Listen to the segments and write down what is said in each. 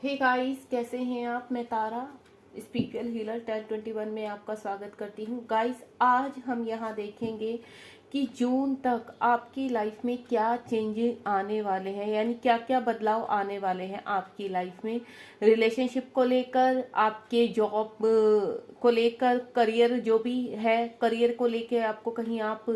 Hey guys, कैसे हैं आप। मैं तारा स्पिरिचुअल हीलर 1021 में आपका स्वागत करती हूँ। गाइस, आज हम यहाँ देखेंगे कि जून तक आपकी लाइफ में क्या चेंजेस आने वाले हैं, यानी क्या क्या बदलाव आने वाले हैं आपकी लाइफ में। रिलेशनशिप को लेकर, आपके जॉब को लेकर, करियर जो भी है, करियर को लेकर आपको कहीं आप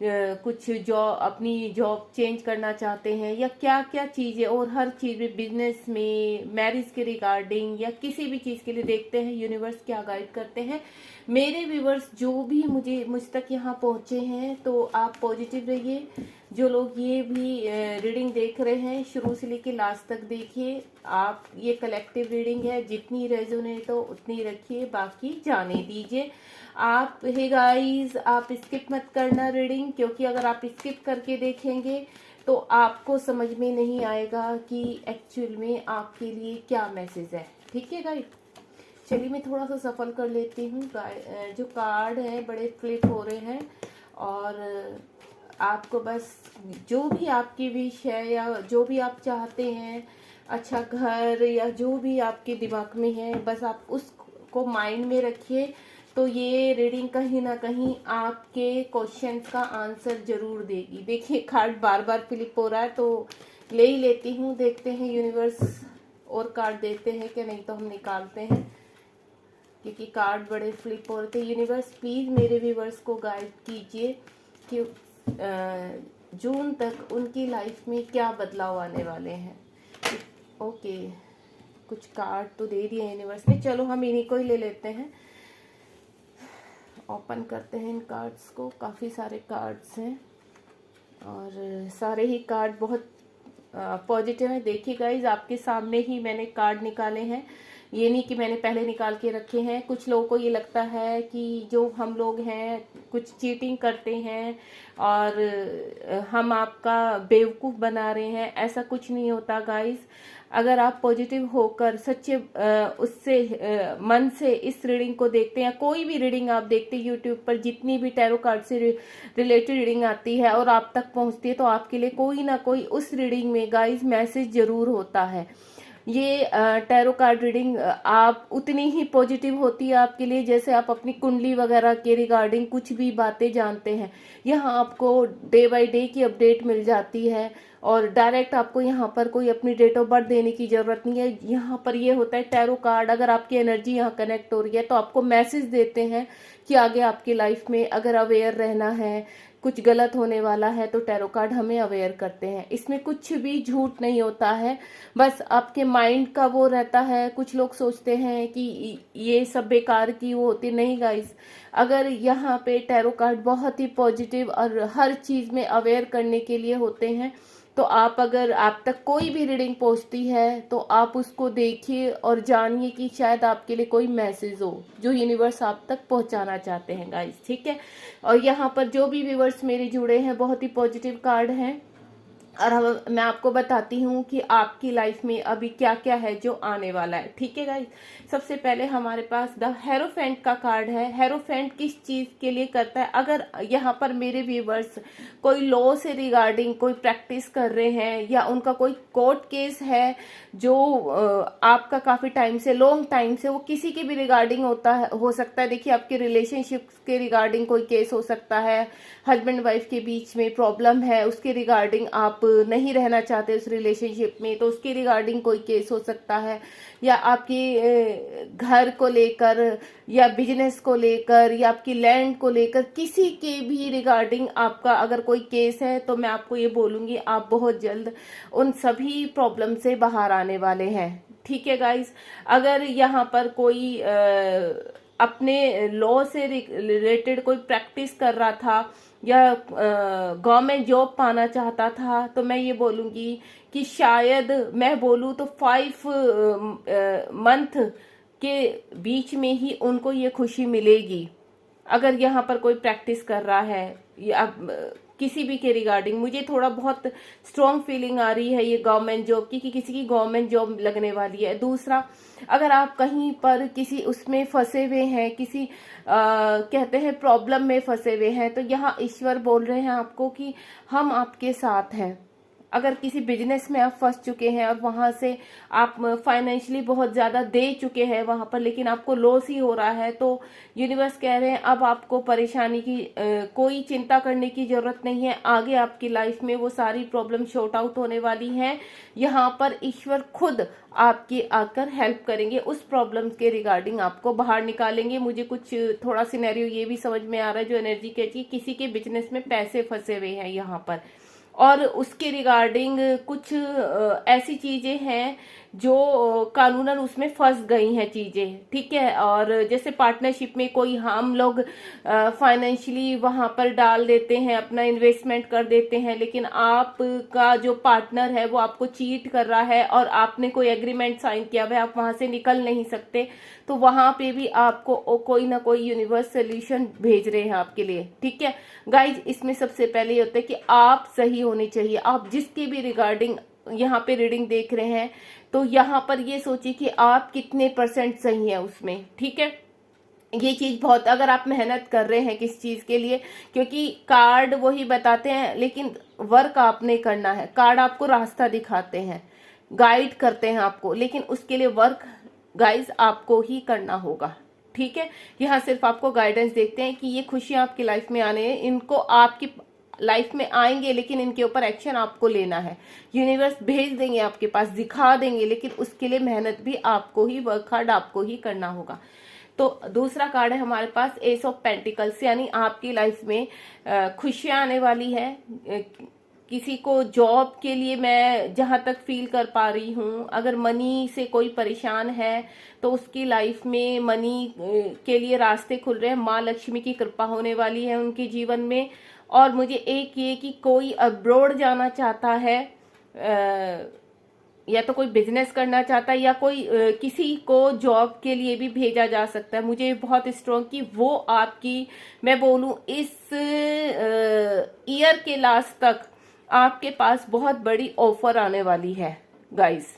कुछ जॉब, अपनी जॉब चेंज करना चाहते हैं, या क्या क्या चीज़ें, और हर चीज़ में, बिजनेस में, मैरिज के रिगार्डिंग, या किसी भी चीज़ के लिए देखते हैं यूनिवर्स क्या गाइड करते हैं। मेरे व्यूवर्स जो भी मुझ तक यहाँ पहुँचे हैं, तो आप पॉजिटिव रहिए। जो लोग ये भी रीडिंग देख रहे हैं, शुरू से लेके लास्ट तक देखिए। आप, ये कलेक्टिव रीडिंग है, जितनी रेजोनेट हो उतनी रखिए, बाकी जाने दीजिए। आप, हे गाइस, आप स्किप मत करना रीडिंग, क्योंकि अगर आप स्किप करके देखेंगे तो आपको समझ में नहीं आएगा कि एक्चुअल में आपके लिए क्या मैसेज है। ठीक है गाइस, चलिए मैं थोड़ा सा सफल कर लेती हूँ। जो कार्ड है बड़े फ्लिप हो रहे हैं, और आपको बस जो भी आपकी विश है, या जो भी आप चाहते हैं, अच्छा घर, या जो भी आपके दिमाग में है, बस आप उसको माइंड में रखिए। तो ये रीडिंग कहीं ना कहीं आपके क्वेश्चंस का आंसर जरूर देगी। देखिए, कार्ड बार बार फ्लिप हो रहा है, तो ले ही लेती हूँ। देखते हैं यूनिवर्स और कार्ड देते हैं कि नहीं, तो हम निकालते हैं, क्योंकि कार्ड बड़े फ्लिप हो रहे थे। यूनिवर्स प्लीज मेरे व्यूवर्स को गाइड कीजिए कि जून तक उनकी लाइफ में क्या बदलाव आने वाले हैं। ओके, कुछ कार्ड तो दे दिए यूनिवर्स ने, चलो हम इन्हीं को ही ले लेते हैं। ओपन करते हैं इन कार्ड्स को। काफ़ी सारे कार्ड्स हैं, और सारे ही कार्ड बहुत पॉजिटिव है। देखिए गाइज, आपके सामने ही मैंने कार्ड निकाले हैं, ये नहीं कि मैंने पहले निकाल के रखे हैं। कुछ लोगों को ये लगता है कि जो हम लोग हैं कुछ चीटिंग करते हैं, और हम आपका बेवकूफ़ बना रहे हैं। ऐसा कुछ नहीं होता गाइज। अगर आप पॉजिटिव होकर सच्चे उससे मन से इस रीडिंग को देखते हैं, कोई भी रीडिंग आप देखते हैं यूट्यूब पर, जितनी भी टैरो कार्ड से रिलेटेड रीडिंग आती है और आप तक पहुंचती है, तो आपके लिए कोई ना कोई उस रीडिंग में गाइज मैसेज जरूर होता है। ये टैरो कार्ड रीडिंग आप उतनी ही पॉजिटिव होती है आपके लिए, जैसे आप अपनी कुंडली वगैरह के रिगार्डिंग कुछ भी बातें जानते हैं। यहाँ आपको डे बाय डे की अपडेट मिल जाती है, और डायरेक्ट आपको यहाँ पर कोई अपनी डेट ऑफ बर्थ देने की जरूरत नहीं है। यहाँ पर ये होता है, टैरो कार्ड, अगर आपकी एनर्जी यहाँ कनेक्ट हो रही है तो आपको मैसेज देते हैं कि आगे आपकी लाइफ में अगर अवेयर रहना है, कुछ गलत होने वाला है, तो टैरो कार्ड हमें अवेयर करते हैं। इसमें कुछ भी झूठ नहीं होता है, बस आपके माइंड का वो रहता है। कुछ लोग सोचते हैं कि ये सब बेकार की वो होती, नहीं गाइस। अगर यहाँ पे टैरो कार्ड बहुत ही पॉजिटिव और हर चीज में अवेयर करने के लिए होते हैं, तो आप, अगर आप तक कोई भी रीडिंग पहुंचती है, तो आप उसको देखिए और जानिए कि शायद आपके लिए कोई मैसेज हो जो यूनिवर्स आप तक पहुंचाना चाहते हैं गाइस। ठीक है, और यहाँ पर जो भी व्यूवर्स मेरे जुड़े हैं, बहुत ही पॉजिटिव कार्ड हैं, और मैं आपको बताती हूँ कि आपकी लाइफ में अभी क्या क्या है जो आने वाला है। ठीक है गाइस, सबसे पहले हमारे पास द हेरोफेंट का कार्ड है। हेरोफेंट किस चीज के लिए करता है? अगर यहाँ पर मेरे व्यूवर्स कोई लॉ से रिगार्डिंग कोई प्रैक्टिस कर रहे हैं, या उनका कोई कोर्ट केस है जो आपका काफी टाइम से, लॉन्ग टाइम से, वो किसी के भी रिगार्डिंग होता है, हो सकता है। देखिए, आपके रिलेशनशिप के रिगार्डिंग कोई केस हो सकता है, हस्बैंड वाइफ के बीच में प्रॉब्लम है, उसके रिगार्डिंग आप नहीं रहना चाहते उस रिलेशनशिप में, तो उसके रिगार्डिंग कोई केस हो सकता है, या आपके घर को लेकर, या बिजनेस को लेकर, या आपकी लैंड को लेकर, किसी के भी रिगार्डिंग आपका अगर कोई केस है, तो मैं आपको ये बोलूंगी आप बहुत जल्द उन सभी प्रॉब्लम से बाहर आने वाले हैं। ठीक है गाइस, अगर यहाँ पर कोई अपने लॉ से रिलेटेड कोई प्रैक्टिस कर रहा था, या गवर्नमेंट जॉब पाना चाहता था, तो मैं ये बोलूंगी कि शायद मैं बोलूँ तो 5 मंथ के बीच में ही उनको ये खुशी मिलेगी। अगर यहाँ पर कोई प्रैक्टिस कर रहा है, या किसी भी के रिगार्डिंग, मुझे थोड़ा बहुत स्ट्रॉन्ग फीलिंग आ रही है ये गवर्नमेंट जॉब की, कि किसी की गवर्नमेंट जॉब लगने वाली है। दूसरा, अगर आप कहीं पर किसी उसमें फंसे हुए हैं, किसी कहते हैं प्रॉब्लम में फंसे हुए हैं, तो यहाँ ईश्वर बोल रहे हैं आपको कि हम आपके साथ हैं। अगर किसी बिजनेस में आप फंस चुके हैं और वहां से आप फाइनेंशियली बहुत ज्यादा दे चुके हैं वहां पर, लेकिन आपको लॉस ही हो रहा है, तो यूनिवर्स कह रहे हैं अब आपको परेशानी की कोई चिंता करने की जरूरत नहीं है। आगे आपकी लाइफ में वो सारी प्रॉब्लम शॉर्ट आउट होने वाली हैं। यहाँ पर ईश्वर खुद आपकी आकर हेल्प करेंगे, उस प्रॉब्लम के रिगार्डिंग आपको बाहर निकालेंगे। मुझे कुछ थोड़ा सिनेरियो ये भी समझ में आ रहा है, जो एनर्जी कहती है किसी के बिजनेस में पैसे फंसे हुए हैं यहाँ पर, और उसके रिगार्डिंग कुछ ऐसी चीजें हैं जो कानूनन उसमें फंस गई हैं चीजें, ठीक है। और जैसे पार्टनरशिप में कोई हम लोग फाइनेंशियली वहां पर डाल देते हैं, अपना इन्वेस्टमेंट कर देते हैं, लेकिन आपका जो पार्टनर है वो आपको चीट कर रहा है और आपने कोई एग्रीमेंट साइन किया हुआ है, आप वहां से निकल नहीं सकते, तो वहां पे भी आपको कोई ना कोई यूनिवर्स सोल्यूशन भेज रहे हैं आपके लिए, ठीक है गाइज। इसमें सबसे पहले ये होता है कि आप सही होने चाहिए। आप जिसकी भी रिगार्डिंग यहाँ पे रीडिंग देख रहे हैं, तो यहाँ पर ये सोचिए कि आप कितने % सही है उसमें, ठीक है। ये चीज बहुत, अगर आप मेहनत कर रहे हैं किस चीज के लिए, क्योंकि कार्ड वही बताते हैं लेकिन वर्क आपने करना है। कार्ड आपको रास्ता दिखाते हैं, गाइड करते हैं आपको, लेकिन उसके लिए वर्क गाइज आपको ही करना होगा, ठीक है। यहाँ सिर्फ आपको गाइडेंस देखते हैं कि ये खुशियां आपकी लाइफ में आने हैं, इनको आपकी लाइफ में आएंगे, लेकिन इनके ऊपर एक्शन आपको लेना है। यूनिवर्स भेज देंगे आपके पास, दिखा देंगे, लेकिन उसके लिए मेहनत भी आपको ही, वर्क हार्ड आपको ही करना होगा। तो दूसरा कार्ड है हमारे पास एस ऑफ पेंटिकल्स, यानी आपकी लाइफ में खुशियां आने वाली है। किसी को जॉब के लिए, मैं जहां तक फील कर पा रही हूँ, अगर मनी से कोई परेशान है तो उसकी लाइफ में मनी के लिए रास्ते खुल रहे हैं। माँ लक्ष्मी की कृपा होने वाली है उनके जीवन में। और मुझे एक ये कि कोई अब्रॉड जाना चाहता है, या तो कोई बिजनेस करना चाहता है, या कोई किसी को जॉब के लिए भी भेजा जा सकता है। मुझे बहुत स्ट्रॉन्ग कि वो आपकी, मैं बोलूं इस ईयर के लास्ट तक आपके पास बहुत बड़ी ऑफर आने वाली है गाइस,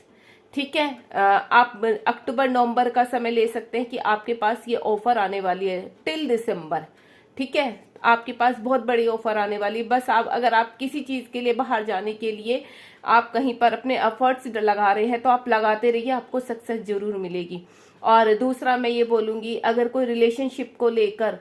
ठीक है। आप अक्टूबर नवंबर का समय ले सकते हैं कि आपके पास ये ऑफर आने वाली है टिल दिसंबर, ठीक है। आपके पास बहुत बड़ी ऑफर आने वाली है। बस आप, अगर आप किसी चीज के लिए बाहर जाने के लिए आप कहीं पर अपने एफर्ट्स लगा रहे हैं, तो आप लगाते रहिए, आपको सक्सेस जरूर मिलेगी। और दूसरा मैं ये बोलूंगी, अगर कोई रिलेशनशिप को लेकर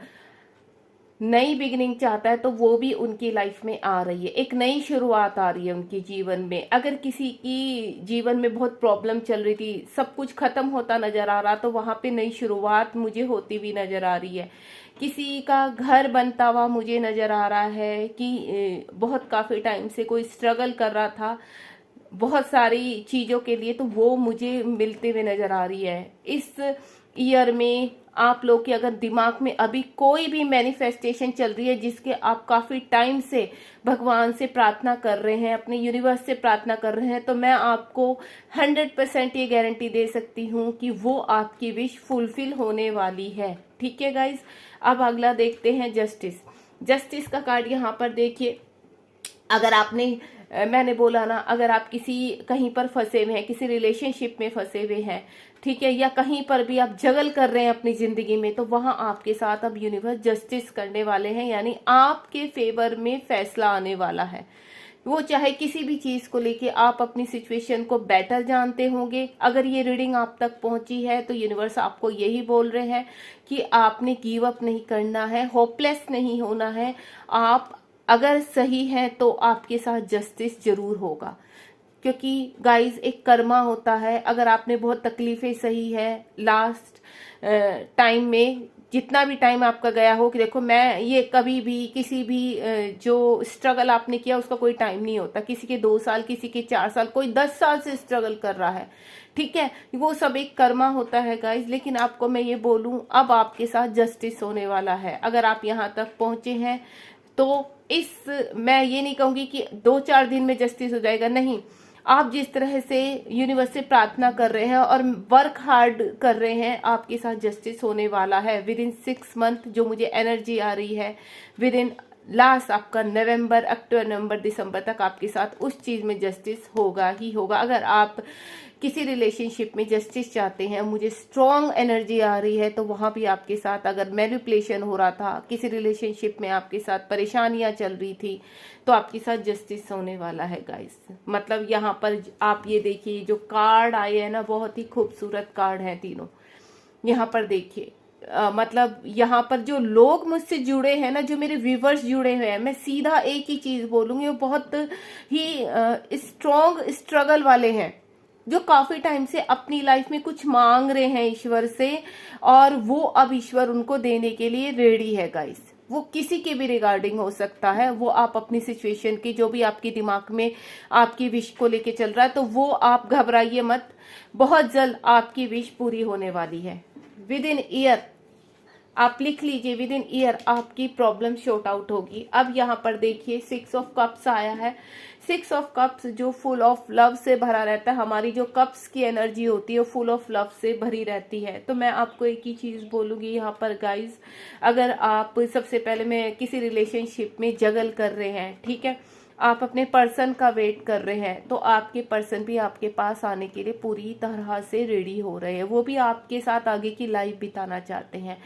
नई बिगिनिंग चाहता है तो वो भी उनकी लाइफ में आ रही है, एक नई शुरुआत आ रही है उनके जीवन में। अगर किसी की जीवन में बहुत प्रॉब्लम चल रही थी, सब कुछ खत्म होता नजर आ रहा, तो वहां पे नई शुरुआत मुझे होती हुई नजर आ रही है। किसी का घर बनता हुआ मुझे नजर आ रहा है कि बहुत काफी टाइम से कोई स्ट्रगल कर रहा था बहुत सारी चीजों के लिए, तो वो मुझे मिलते हुए नजर आ रही है। इस ईयर में आप लोग के अगर दिमाग में अभी कोई भी मैनिफेस्टेशन चल रही है जिसके आप काफी टाइम से भगवान से प्रार्थना कर रहे हैं, अपने यूनिवर्स से प्रार्थना कर रहे हैं, तो मैं आपको 100% ये गारंटी दे सकती हूँ कि वो आपकी विश फुलफिल होने वाली है, ठीक है गाइज। अब अगला देखते हैं जस्टिस। जस्टिस का कार्ड यहाँ पर देखिए। अगर आपने, मैंने बोला ना, अगर आप किसी कहीं पर फंसे हुए हैं, किसी रिलेशनशिप में फंसे हुए हैं, ठीक है, या कहीं पर भी आप जगल कर रहे हैं अपनी जिंदगी में, तो वहां आपके साथ अब यूनिवर्स जस्टिस करने वाले हैं, यानी आपके फेवर में फैसला आने वाला है। वो चाहे किसी भी चीज को लेके आप अपनी सिचुएशन को बेटर जानते होंगे। अगर ये रीडिंग आप तक पहुंची है तो यूनिवर्स आपको यही बोल रहे हैं कि आपने गिव अप नहीं करना है, होपलेस नहीं होना है। आप अगर सही है तो आपके साथ जस्टिस जरूर होगा, क्योंकि गाइज एक कर्मा होता है। अगर आपने बहुत तकलीफें सही है लास्ट टाइम में, जितना भी टाइम आपका गया हो, कि देखो मैं ये कभी भी किसी भी जो स्ट्रगल आपने किया उसका कोई टाइम नहीं होता। किसी के 2 साल, किसी के 4 साल, कोई 10 साल से स्ट्रगल कर रहा है, ठीक है, वो सब एक कर्मा होता है गाइज। लेकिन आपको मैं ये बोलूं, अब आपके साथ जस्टिस होने वाला है। अगर आप यहाँ तक पहुंचे हैं तो मैं ये नहीं कहूंगी कि 2-4 दिन में जस्टिस हो जाएगा, नहीं। आप जिस तरह से यूनिवर्स से प्रार्थना कर रहे हैं और वर्क हार्ड कर रहे हैं, आपके साथ जस्टिस होने वाला है विद इन 6 मंथ, जो मुझे एनर्जी आ रही है। विद इन लास्ट आपका नवंबर, अक्टूबर, नवंबर, दिसंबर तक आपके साथ उस चीज़ में जस्टिस होगा ही होगा। अगर आप किसी रिलेशनशिप में जस्टिस चाहते हैं, मुझे स्ट्रॉन्ग एनर्जी आ रही है, तो वहाँ भी आपके साथ अगर मैनिपुलेशन हो रहा था, किसी रिलेशनशिप में आपके साथ परेशानियां चल रही थी, तो आपके साथ जस्टिस होने वाला है गाइस। मतलब यहाँ पर आप ये देखिए, जो कार्ड आए हैं ना, बहुत ही खूबसूरत कार्ड हैं तीनों। यहाँ पर देखिए, मतलब यहाँ पर जो लोग मुझसे जुड़े हैं ना, जो मेरे व्यूवर्स जुड़े हुए हैं, मैं सीधा एक ही चीज बोलूंगी, वो बहुत ही स्ट्रॉन्ग स्ट्रगल वाले हैं, जो काफी टाइम से अपनी लाइफ में कुछ मांग रहे हैं ईश्वर से, और वो अब ईश्वर उनको देने के लिए रेडी है गाइस। वो किसी के भी रिगार्डिंग हो सकता है, वो आप अपनी सिचुएशन की, जो भी आपके दिमाग में आपकी विश को लेके चल रहा है, तो वो आप घबराइए मत, बहुत जल्द आपकी विश पूरी होने वाली है। विद इन ईयर, आप लिख लीजिए, विद इन ईयर आपकी प्रॉब्लम शॉर्ट आउट होगी। अब यहाँ पर देखिए 6 ऑफ कप्स आया है। 6 ऑफ कप्स जो फुल ऑफ लव से भरा रहता है, हमारी जो कप्स की एनर्जी होती है वो फुल ऑफ लव से भरी रहती है। तो मैं आपको एक ही चीज बोलूंगी यहाँ पर गाइज, अगर आप, सबसे पहले मैं किसी रिलेशनशिप में जगल कर रहे हैं, ठीक है, आप अपने पर्सन का वेट कर रहे हैं, तो आपके पर्सन भी आपके पास आने के लिए पूरी तरह से रेडी हो रहे हैं। वो भी आपके साथ आगे की लाइफ बिताना चाहते हैं,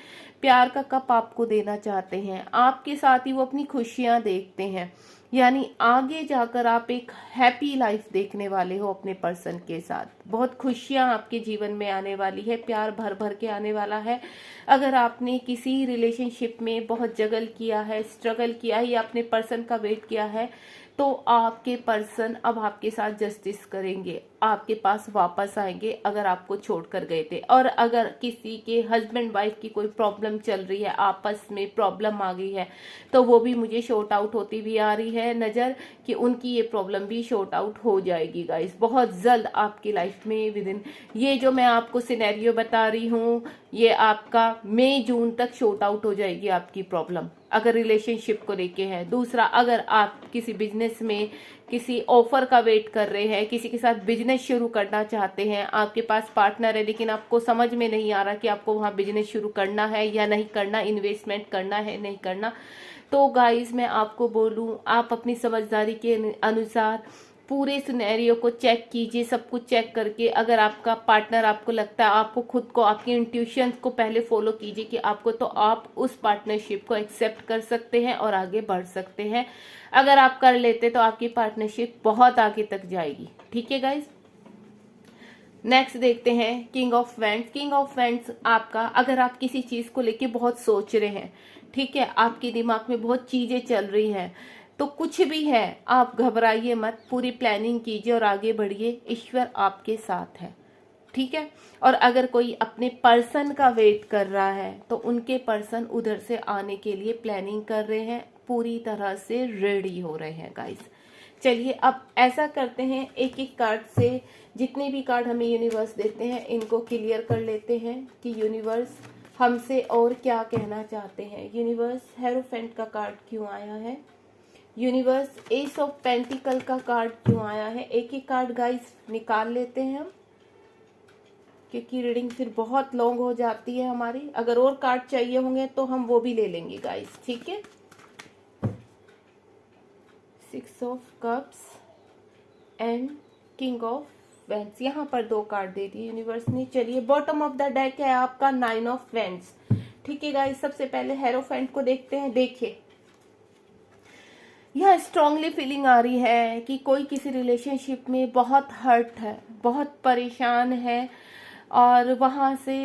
प्यार का कप आपको देना चाहते हैं, आपके साथ ही वो अपनी खुशियां देखते हैं। यानी आगे जाकर आप एक हैप्पी लाइफ देखने वाले हो अपने पर्सन के साथ। बहुत खुशियां आपके जीवन में आने वाली है, प्यार भर भर के आने वाला है। अगर आपने किसी रिलेशनशिप में बहुत जगल किया है, स्ट्रगल किया है, या अपने पर्सन का वेट किया है, तो आपके पर्सन अब आपके साथ जस्टिस करेंगे, आपके पास वापस आएंगे अगर आपको छोड़कर गए थे। और अगर किसी के हस्बैंड वाइफ की कोई प्रॉब्लम चल रही है, आपस में प्रॉब्लम आ गई है, तो वो भी मुझे शॉर्ट आउट होती भी आ रही है नज़र, कि उनकी ये प्रॉब्लम भी शॉर्ट आउट हो जाएगी गाइस बहुत जल्द आपकी लाइफ में। विद इन ये जो मैं आपको सिनेरियो बता रही हूँ, ये आपका मई जून तक शॉर्ट आउट हो जाएगी आपकी प्रॉब्लम, अगर रिलेशनशिप को लेके है। दूसरा, अगर आप किसी बिजनेस में किसी ऑफर का वेट कर रहे हैं, किसी के साथ बिजनेस शुरू करना चाहते हैं, आपके पास पार्टनर है लेकिन आपको समझ में नहीं आ रहा कि आपको वहाँ बिजनेस शुरू करना है या नहीं करना, इन्वेस्टमेंट करना है नहीं करना, तो गाइस मैं आपको बोलूँ, आप अपनी समझदारी के अनुसार पूरे सिनेरियो को चेक कीजिए, सब कुछ चेक करके। अगर आपका पार्टनर, आपको लगता है, आपको खुद को, आपकी इंट्यूशन को पहले फॉलो कीजिए कि आपको, तो आप उस पार्टनरशिप को एक्सेप्ट कर सकते हैं और आगे बढ़ सकते हैं। अगर आप कर लेते तो आपकी पार्टनरशिप बहुत आगे तक जाएगी। ठीक है गाइज, नेक्स्ट देखते हैं king of wands. King of wands आपका, अगर आप किसी चीज को लेके बहुत सोच रहे हैं, ठीक है, आपके दिमाग में बहुत चीजें चल रही हैं, तो कुछ भी है आप घबराइए मत, पूरी प्लानिंग कीजिए और आगे बढ़िए, ईश्वर आपके साथ है। ठीक है, और अगर कोई अपने पर्सन का वेट कर रहा है, तो उनके पर्सन उधर से आने के लिए प्लानिंग कर रहे हैं, पूरी तरह से रेडी हो रहे हैं गाइस। चलिए अब ऐसा करते हैं, एक एक कार्ड से जितने भी कार्ड हमें यूनिवर्स देते हैं इनको क्लियर कर लेते हैं कि यूनिवर्स हमसे और क्या कहना चाहते हैं। यूनिवर्स हेरोफेंट का कार्ड क्यों आया है, यूनिवर्स एस ऑफ पेंटिकल का कार्ड क्यों आया है। एक एक कार्ड गाइस निकाल लेते हैं हम, क्योंकि रीडिंग फिर बहुत लॉन्ग हो जाती है हमारी। अगर और कार्ड चाहिए होंगे तो हम वो भी ले लेंगे गाइस, ठीक है। 6 of cups and king of vends, यहाँ पर 2 कार्ड दे दिए यूनिवर्स ने। चलिए बॉटम ऑफ द डेक है आपका 9 ऑफ वेंड्स। ठीक है गाइस, सबसे पहले हेरोफेंट को देखते हैं। देखिए यह स्ट्रांगली फीलिंग आ रही है कि कोई किसी रिलेशनशिप में बहुत हर्ट है, बहुत परेशान है, और वहाँ से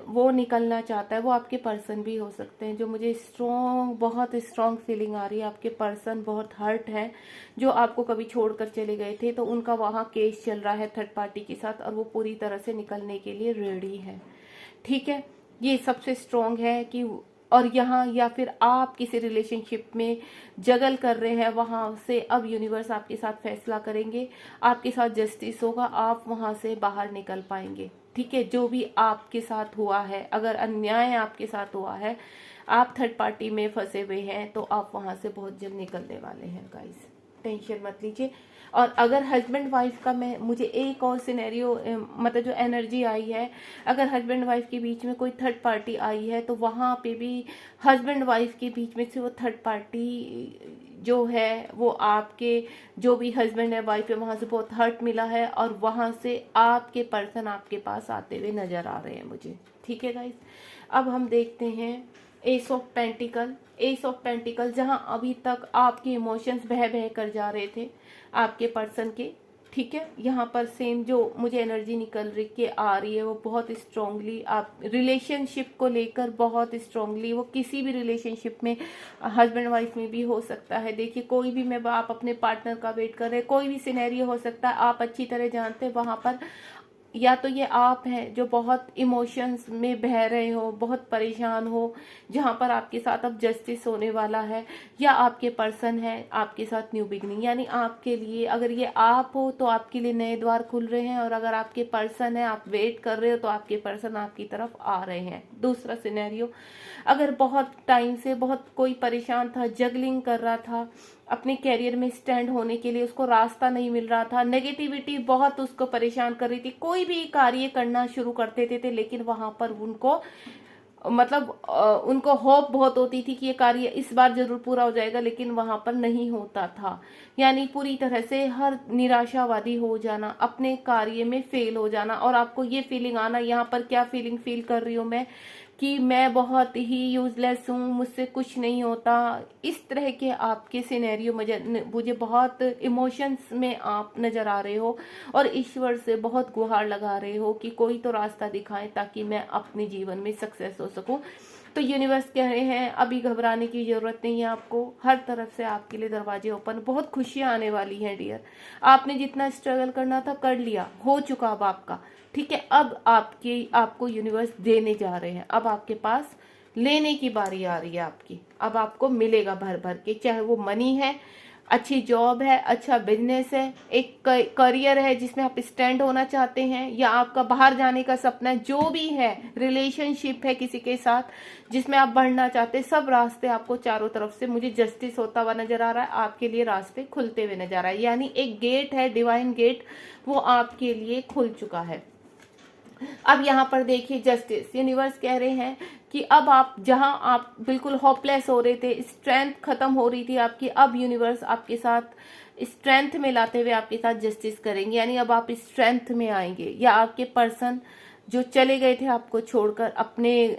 वो निकलना चाहता है। वो आपके पर्सन भी हो सकते हैं, जो मुझे बहुत स्ट्रॉन्ग फीलिंग आ रही है। आपके पर्सन बहुत हर्ट है, जो आपको कभी छोड़कर चले गए थे, तो उनका वहाँ केस चल रहा है थर्ड पार्टी के साथ, और वो पूरी तरह से निकलने के लिए रेडी है। ठीक है, ये सबसे स्ट्रॉन्ग है कि, और यहाँ या फिर आप किसी रिलेशनशिप में जगल कर रहे हैं, वहाँ से अब यूनिवर्स आपके साथ फैसला करेंगे, आपके साथ जस्टिस होगा, आप वहाँ से बाहर निकल पाएंगे। ठीक है, जो भी आपके साथ हुआ है, अगर अन्याय आपके साथ हुआ है, आप थर्ड पार्टी में फंसे हुए हैं, तो आप वहाँ से बहुत जल्द निकलने वाले हैं गाइस, टेंशन मत लीजिए। और अगर हस्बैंड वाइफ का मुझे एक और सिनेरियो मतलब जो एनर्जी आई है, अगर हस्बैंड वाइफ के बीच में कोई थर्ड पार्टी आई है तो वहाँ पे भी हस्बैंड वाइफ के बीच में से वो थर्ड पार्टी जो है वो आपके जो भी हस्बैंड है वाइफ है वहाँ से बहुत हर्ट मिला है, और वहाँ से आपके पर्सन आपके पास आते हुए नजर आ रहे हैं मुझे। ठीक है गाइस, अब हम देखते हैं S of pentacle. S of pentacle, जहाँ अभी तक आपके इमोशंस बह बह कर जा रहे थे आपके पर्सन के, ठीक है, यहाँ पर सेम जो मुझे एनर्जी निकल रही के आ रही है वो बहुत स्ट्रांगली आप रिलेशनशिप को लेकर, बहुत स्ट्रांगली वो किसी भी रिलेशनशिप में हस्बैंड वाइफ में भी हो सकता है। देखिए कोई भी मैं आप अपने पार्टनर का वेट कर रहे हैं, कोई भी सिनेरियो हो सकता है, आप अच्छी तरह जानते हैं वहाँ पर या तो ये आप हैं जो बहुत इमोशंस में बह रहे हो, बहुत परेशान हो, जहाँ पर आपके साथ अब जस्टिस होने वाला है, या आपके पर्सन है आपके साथ न्यू बिगनिंग, यानी आपके लिए अगर ये आप हो तो आपके लिए नए द्वार खुल रहे हैं, और अगर आपके पर्सन है आप वेट कर रहे हो तो आपके पर्सन आपकी तरफ आ रहे हैं। दूसरा सिनेरियो, अगर बहुत टाइम से बहुत कोई परेशान था, जगलिंग कर रहा था अपने कैरियर में स्टैंड होने के लिए, उसको रास्ता नहीं मिल रहा था, नेगेटिविटी बहुत उसको परेशान कर रही थी, कोई भी कार्य करना शुरू करते थे लेकिन वहां पर उनको मतलब उनको होप बहुत होती थी कि ये कार्य इस बार जरूर पूरा हो जाएगा, लेकिन वहां पर नहीं होता था। यानी पूरी तरह से हर निराशावादी हो जाना, अपने कार्य में फेल हो जाना, और आपको ये फीलिंग आना, यहाँ पर क्या फीलिंग फील कर रही हूँ मैं कि मैं बहुत ही यूजलेस हूँ, मुझसे कुछ नहीं होता। इस तरह के आपके सिनेरियो मुझे बहुत इमोशंस में आप नजर आ रहे हो, और ईश्वर से बहुत गुहार लगा रहे हो कि कोई तो रास्ता दिखाए ताकि मैं अपने जीवन में सक्सेस हो सकूं। तो यूनिवर्स कह रहे हैं अभी घबराने की जरूरत नहीं है आपको, हर तरफ से आपके लिए दरवाजे ओपन, बहुत खुशियां आने वाली हैं डियर। आपने जितना स्ट्रगल करना था कर लिया, हो चुका अब आपका, ठीक है। अब आपको यूनिवर्स देने जा रहे हैं, अब आपके पास लेने की बारी आ रही है आपकी, अब आपको मिलेगा भर भर के, चाहे वो मनी है, अच्छी जॉब है, अच्छा बिजनेस है, एक करियर है जिसमें आप स्टैंड होना चाहते हैं, या आपका बाहर जाने का सपना है, जो भी है, रिलेशनशिप है किसी के साथ जिसमें आप बढ़ना चाहते हैं, सब रास्ते आपको चारों तरफ से मुझे जस्टिस होता हुआ नजर आ रहा है, आपके लिए रास्ते खुलते हुए नजर आ रहा है। यानी एक गेट है, डिवाइन गेट, वो आपके लिए खुल चुका है। अब यहाँ पर देखिए जस्टिस, यूनिवर्स कह रहे हैं कि अब आप जहां आप बिल्कुल होपलेस हो रहे थे, स्ट्रेंथ खत्म हो रही थी आपकी, अब यूनिवर्स आपके साथ स्ट्रेंथ में लाते हुए आपके साथ जस्टिस करेंगे। यानी अब आप स्ट्रेंथ में आएंगे, या आपके पर्सन जो चले गए थे आपको छोड़कर अपने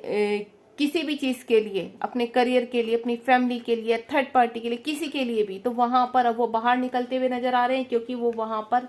किसी भी चीज के लिए, अपने करियर के लिए, अपनी फैमिली के लिए, थर्ड पार्टी के लिए, किसी के लिए भी, तो वहां पर अब वो बाहर निकलते हुए नजर आ रहे हैं, क्योंकि वो वहां पर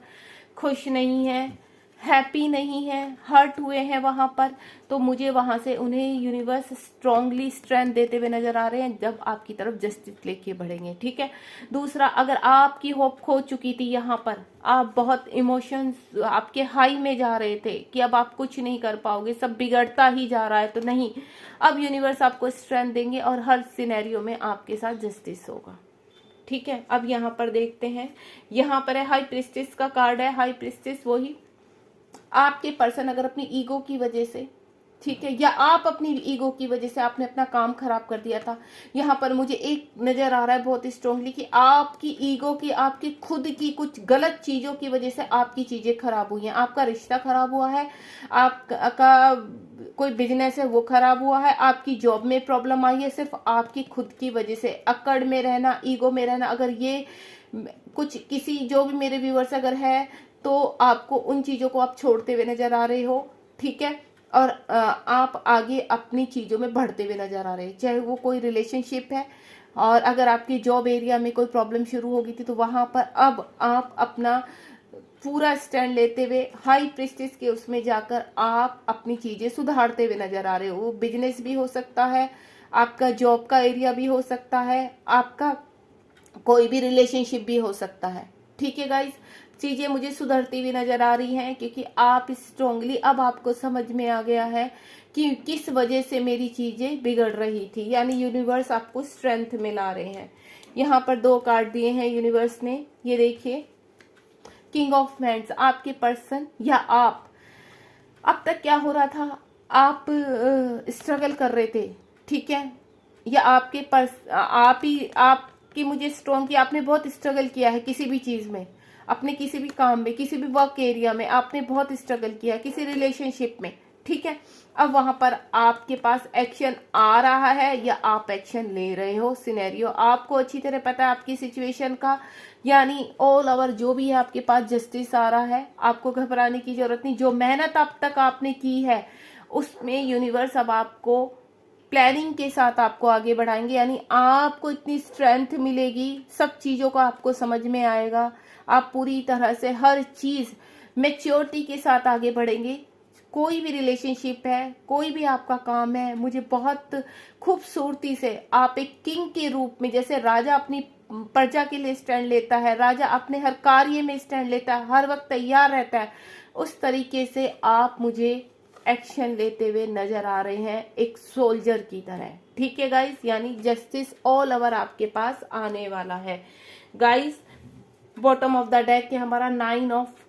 खुश नहीं है, हैप्पी नहीं है, हर्ट हुए हैं वहां पर। तो मुझे वहां से उन्हें यूनिवर्स स्ट्रांगली स्ट्रेंथ देते हुए नजर आ रहे हैं जब आपकी तरफ जस्टिस लेके बढ़ेंगे, ठीक है। दूसरा, अगर आपकी होप खो चुकी थी, यहाँ पर आप बहुत इमोशंस आपके हाई में जा रहे थे कि अब आप कुछ नहीं कर पाओगे, सब बिगड़ता ही जा रहा है, तो नहीं, अब यूनिवर्स आपको स्ट्रेंथ देंगे और हर सिनेरियो में आपके साथ जस्टिस होगा, ठीक है। अब यहाँ पर देखते हैं, यहाँ पर है हाई प्रिस्टेस का कार्ड है। हाई प्रिस्टेस वही आपके पर्सन अगर अपनी ईगो की वजह से, ठीक है, या आप अपनी ईगो की वजह से आपने अपना काम खराब कर दिया था, यहाँ पर मुझे एक नजर आ रहा है बहुत स्ट्रांगली कि आपकी ईगो की, आपकी खुद की कुछ गलत चीजों की वजह से आपकी चीजें खराब हुई हैं, आपका रिश्ता खराब हुआ है, आपका कोई बिजनेस है वो खराब हुआ है, आपकी जॉब में प्रॉब्लम आई है, सिर्फ आपकी खुद की वजह से, अकड़ में रहना, ईगो में रहना। अगर ये कुछ किसी जो भी मेरे व्यूअर्स अगर है तो आपको उन चीजों को आप छोड़ते हुए नजर आ रहे हो, ठीक है, और आप आगे अपनी चीजों में बढ़ते हुए नजर आ रहे हैं, चाहे वो कोई रिलेशनशिप है, और अगर आपकी जॉब एरिया में कोई प्रॉब्लम शुरू हो गई थी तो वहां पर अब आप अपना पूरा स्टैंड लेते हुए हाई प्रिस्टेस के उसमें जाकर आप अपनी चीजें सुधारते हुए नजर आ रहे हो। वो बिजनेस भी हो सकता है, आपका जॉब का एरिया भी हो सकता है, आपका कोई भी रिलेशनशिप भी हो सकता है, ठीक है गाइस। चीजें मुझे सुधरती हुई नजर आ रही हैं, क्योंकि आप स्ट्रांगली अब आपको समझ में आ गया है कि किस वजह से मेरी चीजें बिगड़ रही थी, यानी यूनिवर्स आपको स्ट्रेंथ में ला रहे हैं। यहाँ पर 2 कार्ड दिए हैं यूनिवर्स ने, ये देखिए, किंग ऑफ मैंड्स, आपके पर्सन या आप, अब तक क्या हो रहा था, आप स्ट्रगल कर रहे थे, ठीक है, या आपकी मुझे स्ट्रॉन्ग किया, आपने बहुत स्ट्रगल किया है किसी भी चीज में, अपने किसी भी काम में, किसी भी वर्क एरिया में आपने बहुत स्ट्रगल किया, किसी रिलेशनशिप में, ठीक है। अब वहां पर आपके पास एक्शन आ रहा है या आप एक्शन ले रहे हो, सिनेरियो आपको अच्छी तरह पता है आपकी सिचुएशन का, यानी ऑल ओवर जो भी है आपके पास जस्टिस आ रहा है। आपको घबराने की जरूरत नहीं, जो मेहनत अब तक आपने की है उसमें यूनिवर्स अब आपको प्लानिंग के साथ आपको आगे बढ़ाएंगे, यानी आपको इतनी स्ट्रेंथ मिलेगी, सब चीजों को आपको समझ में आएगा, आप पूरी तरह से हर चीज मैच्योरिटी के साथ आगे बढ़ेंगे। कोई भी रिलेशनशिप है, कोई भी आपका काम है, मुझे बहुत खूबसूरती से आप एक किंग के रूप में, जैसे राजा अपनी प्रजा के लिए स्टैंड लेता है, राजा अपने हर कार्य में स्टैंड लेता है, हर वक्त तैयार रहता है, उस तरीके से आप मुझे एक्शन लेते हुए नजर आ रहे हैं एक सोल्जर की तरह, ठीक है गाइस। यानी जस्टिस ऑल ओवर आपके पास आने वाला है guys. Bottom of the deck है हमारा 9 ऑफ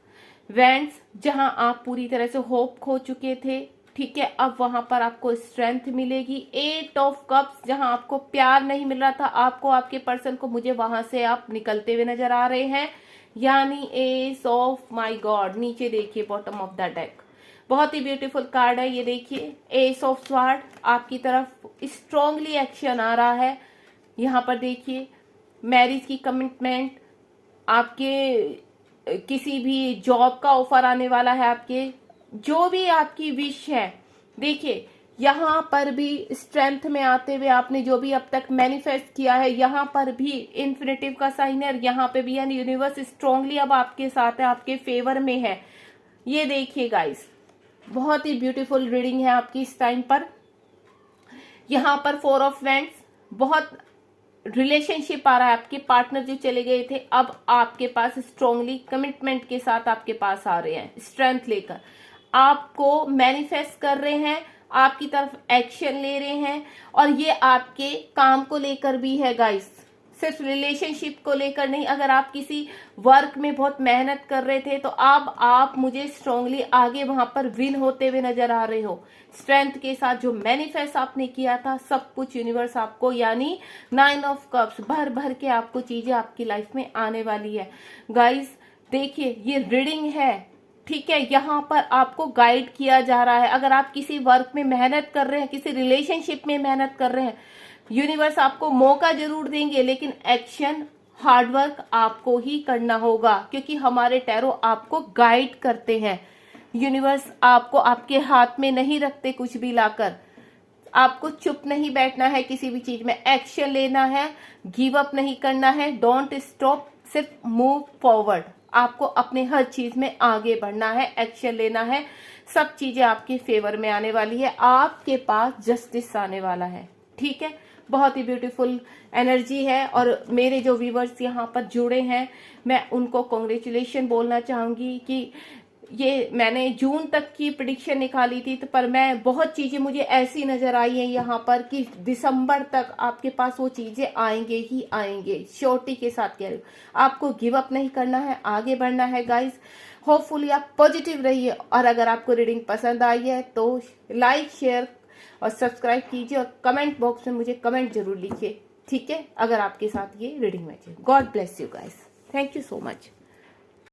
वैंड्स, जहां आप पूरी तरह से होप खो चुके थे, ठीक है। अब वहां पर आपको स्ट्रेंथ मिलेगी। 8 ऑफ कप्स, जहां आपको प्यार नहीं मिल रहा था, आपको आपके पर्सन को, मुझे वहां से आप निकलते हुए नजर आ रहे हैं, यानी एस ऑफ माय गॉड। नीचे देखिए बॉटम ऑफ द डेक, बहुत ही ब्यूटीफुल कार्ड है ये, देखिए एस ऑफ स्वॉर्ड, आपकी तरफ स्ट्रांगली एक्शन आ रहा है। यहाँ पर देखिए मैरिज की कमिटमेंट, आपके किसी भी जॉब का ऑफर आने वाला है, आपके जो भी आपकी विश है। देखिए यहाँ पर भी स्ट्रेंथ में आते हुए आपने जो भी अब तक मैनिफेस्ट किया है, यहाँ पर भी इन्फिनिटिव का साइन है, यहाँ पे भी यानी यूनिवर्स स्ट्रांगली अब आपके साथ है, आपके फेवर में है। ये देखिए गाइस, बहुत ही ब्यूटीफुल रीडिंग है आपकी इस टाइम पर। यहाँ पर 4 ऑफ वैंड्स, बहुत रिलेशनशिप आ रहा है, आपके पार्टनर जो चले गए थे अब आपके पास स्ट्रांगली कमिटमेंट के साथ आपके पास आ रहे हैं, स्ट्रेंथ लेकर आपको मैनिफेस्ट कर रहे हैं, आपकी तरफ एक्शन ले रहे हैं। और ये आपके काम को लेकर भी है गाइस, सिर्फ रिलेशनशिप को लेकर नहीं। अगर आप किसी वर्क में बहुत मेहनत कर रहे थे तो अब आप मुझे स्ट्रांगली आगे वहां पर विन होते हुए नजर आ रहे हो, स्ट्रेंथ के साथ। जो मैनिफेस्ट आपने किया था सब कुछ यूनिवर्स आपको, यानी 9 ऑफ कप्स, भर भर के आपको चीजें आपकी लाइफ में आने वाली है गाइस। देखिए ये रीडिंग है, ठीक है, यहाँ पर आपको गाइड किया जा रहा है। अगर आप किसी वर्क में मेहनत कर रहे हैं, किसी रिलेशनशिप में मेहनत कर रहे हैं, यूनिवर्स आपको मौका जरूर देंगे, लेकिन एक्शन, हार्डवर्क आपको ही करना होगा, क्योंकि हमारे टैरो आपको गाइड करते हैं। यूनिवर्स आपको आपके हाथ में नहीं रखते कुछ भी लाकर। आपको चुप नहीं बैठना है, किसी भी चीज में एक्शन लेना है, गिव अप नहीं करना है, डोंट स्टॉप, सिर्फ मूव फॉरवर्ड। आपको अपने हर चीज में आगे बढ़ना है, एक्शन लेना है, सब चीजें आपके फेवर में आने वाली है, आपके पास जस्टिस आने वाला है, ठीक है। बहुत ही ब्यूटीफुल एनर्जी है। और मेरे जो व्यूवर्स यहाँ पर जुड़े हैं, मैं उनको कॉन्ग्रेचुलेशन बोलना चाहूंगी कि ये मैंने जून तक की प्रेडिक्शन निकाली थी, तो पर मैं बहुत चीजें मुझे ऐसी नजर आई हैं यहाँ पर कि दिसंबर तक आपके पास वो चीजें आएंगे ही आएंगे, श्योरिटी के साथ कह रही हूँ। आपको गिव अप नहीं करना है, आगे बढ़ना है गाइस। होपफुली आप पॉजिटिव रहिए, और अगर आपको रीडिंग पसंद आई है तो लाइक, शेयर और सब्सक्राइब कीजिए, और कमेंट बॉक्स में मुझे कमेंट जरूर लिखिए, ठीक है, अगर आपके साथ ये रीडिंग मैच है। God bless you guys, thank you so much.